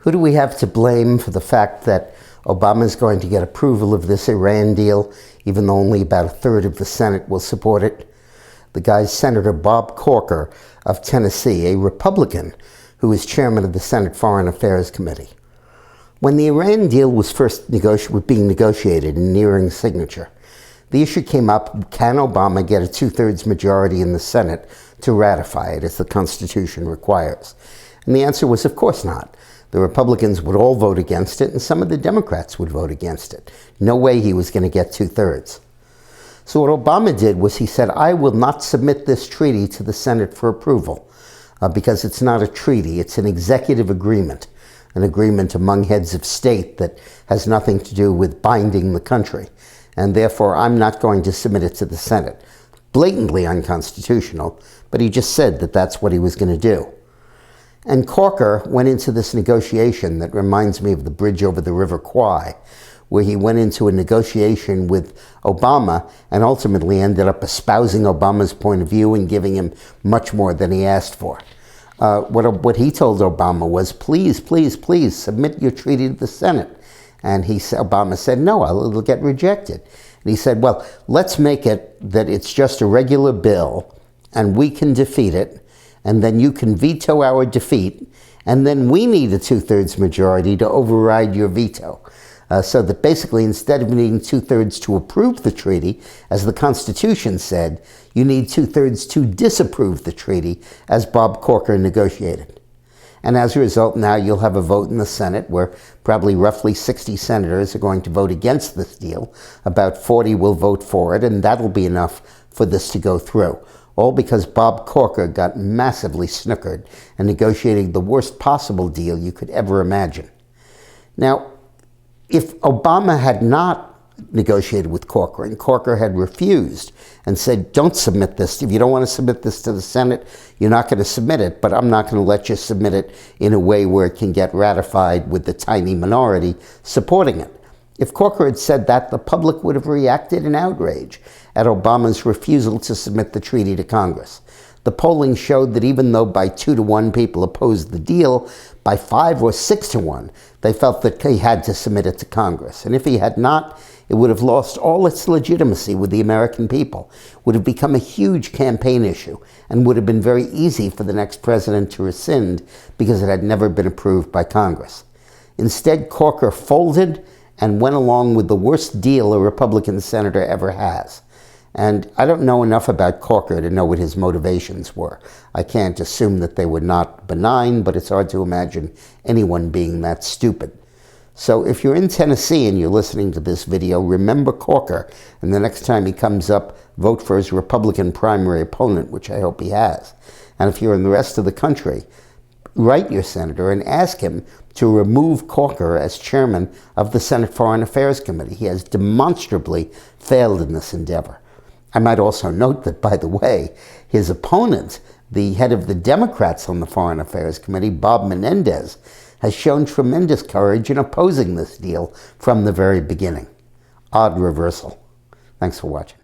Who do we have to blame for the fact that Obama is going to get approval of this Iran deal, even though only about a third of the Senate will support it? The guy's Senator Bob Corker of Tennessee, a Republican who is chairman of the Senate Foreign Affairs Committee. When the Iran deal was first being negotiated and nearing signature, the issue came up, can Obama get a two-thirds majority in the Senate to ratify it as the Constitution requires? And the answer was, of course not. The Republicans would all vote against it, and some of the Democrats would vote against it. No way he was going to get two-thirds. So what Obama did was he said, I will not submit this treaty to the Senate for approval because it's not a treaty, it's an executive agreement, an agreement among heads of state that has nothing to do with binding the country. And therefore, I'm not going to submit it to the Senate. Blatantly unconstitutional, but he just said that that's what he was going to do. And Corker went into this negotiation that reminds me of the bridge over the River Kwai, where he went into a negotiation with Obama and ultimately ended up espousing Obama's point of view and giving him much more than he asked for. What he told Obama was, please, please, please submit your treaty to the Senate. And Obama said, no, it'll get rejected. And he said, well, let's make it that it's just a regular bill and we can defeat it. And then you can veto our defeat, and then we need a two-thirds majority to override your veto. So that basically, instead of needing two-thirds to approve the treaty, as the Constitution said, you need two-thirds to disapprove the treaty, as Bob Corker negotiated. And as a result, now you'll have a vote in the Senate where probably roughly 60 senators are going to vote against this deal. About 40 will vote for it, and that'll be enough for this to go through. All because Bob Corker got massively snookered and negotiating the worst possible deal you could ever imagine. Now, if Obama had not negotiated with Corker and Corker had refused and said, don't submit this, if you don't want to submit this to the Senate, you're not going to submit it, but I'm not going to let you submit it in a way where it can get ratified with the tiny minority supporting it. If Corker had said that, the public would have reacted in outrage at Obama's refusal to submit the treaty to Congress. The polling showed that even though by 2-to-1 people opposed the deal, by 5 or 6-to-1, they felt that he had to submit it to Congress. And if he had not, it would have lost all its legitimacy with the American people, would have become a huge campaign issue, and would have been very easy for the next president to rescind because it had never been approved by Congress. Instead, Corker folded and went along with the worst deal a Republican senator ever has. And I don't know enough about Corker to know what his motivations were. I can't assume that they were not benign, but it's hard to imagine anyone being that stupid. So if you're in Tennessee and you're listening to this video, remember Corker, and the next time he comes up, vote for his Republican primary opponent, which I hope he has. And if you're in the rest of the country, write your senator and ask him to remove Corker as chairman of the Senate Foreign Affairs Committee. He has demonstrably failed in this endeavor. I might also note that, by the way, his opponent, the head of the Democrats on the Foreign Affairs Committee, Bob Menendez, has shown tremendous courage in opposing this deal from the very beginning. Odd reversal. Thanks for watching.